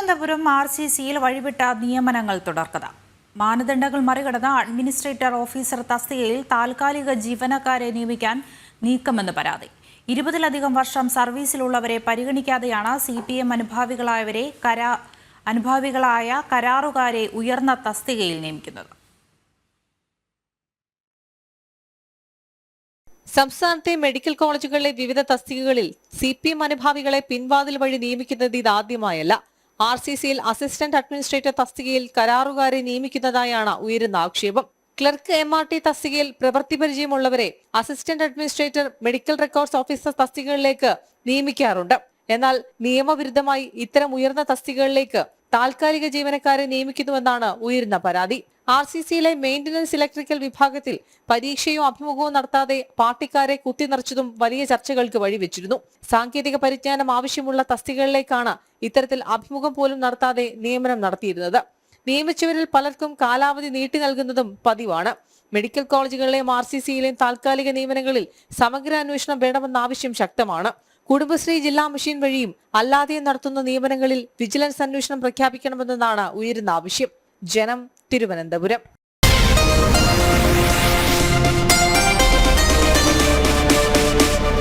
തിരുവനന്തപുരം RCCയിൽ വഴിവിട്ട നിയമനങ്ങൾ തുടർക്കഥ. മാനദണ്ഡങ്ങൾ മറികടന്ന അഡ്മിനിസ്ട്രേറ്റർ ഓഫീസർ തസ്തികയിൽ താൽക്കാലിക ജീവനക്കാരെ നിയമിക്കാൻ നീക്കമെന്ന് പരാതി. 20-ലധികം വർഷം സർവീസിലുള്ളവരെ പരിഗണിക്കാതെയാണ് CPM അനുഭാവികളായ കരാറുകാരെ ഉയർന്ന തസ്തികയിൽ നിയമിക്കുന്നത്. സംസ്ഥാനത്തെ മെഡിക്കൽ കോളേജുകളിലെ വിവിധ തസ്തികകളിൽ CPM അനുഭാവികളെ പിൻവാതിൽ വഴി നിയമിക്കുന്നത് ഇതാദ്യമായല്ല. RCCയിൽ അസിസ്റ്റന്റ് അഡ്മിനിസ്ട്രേറ്റർ തസ്തികയിൽ കരാറുകാരെ നിയമിക്കുന്നതായാണ് ഉയരുന്ന ആക്ഷേപം. ക്ലർക്ക് MRT തസ്തികയിൽ പ്രവൃത്തി പരിചയമുള്ളവരെ assistant administrator medical records officer തസ്തികകളിലേക്ക് നിയമിക്കാറുണ്ട്. എന്നാൽ നിയമവിരുദ്ധമായി ഇത്തരം ഉയർന്ന തസ്തികകളിലേക്ക് താൽക്കാലിക ജീവനക്കാരെ നിയമിക്കുന്നുവെന്നാണ് ഉയരുന്ന പരാതി. RCCയിലെ മെയിന്റനൻസ് ഇലക്ട്രിക്കൽ വിഭാഗത്തിൽ പരീക്ഷയോ അഭിമുഖവും നടത്താതെ പാർട്ടിക്കാരെ കുത്തിനിറച്ചതും വലിയ ചർച്ചകൾക്ക് വഴിവെച്ചിരുന്നു. സാങ്കേതിക പരിജ്ഞാനം ആവശ്യമുള്ള തസ്തികകളിലേക്കാണ് ഇത്തരത്തിൽ അഭിമുഖം പോലും നടത്താതെ നിയമനം നടത്തിയിരുന്നത്. നിയമിച്ചവരിൽ പലർക്കും കാലാവധി നീട്ടി നൽകുന്നതും പതിവാണ്. മെഡിക്കൽ കോളേജുകളിലെയും RCCയിലെയും താൽക്കാലിക നിയമനങ്ങളിൽ സമഗ്ര അന്വേഷണം വേണമെന്ന ആവശ്യം ശക്തമാണ്. കുടുംബശ്രീ ജില്ലാ മെഷീൻ വഴിയും അല്ലാതെയും നടത്തുന്ന നിയമനങ്ങളിൽ വിജിലൻസ് അന്വേഷണം പ്രഖ്യാപിക്കണമെന്നാണ് ഉയരുന്ന ആവശ്യം. ജനം, തിരുവനന്തപുരം.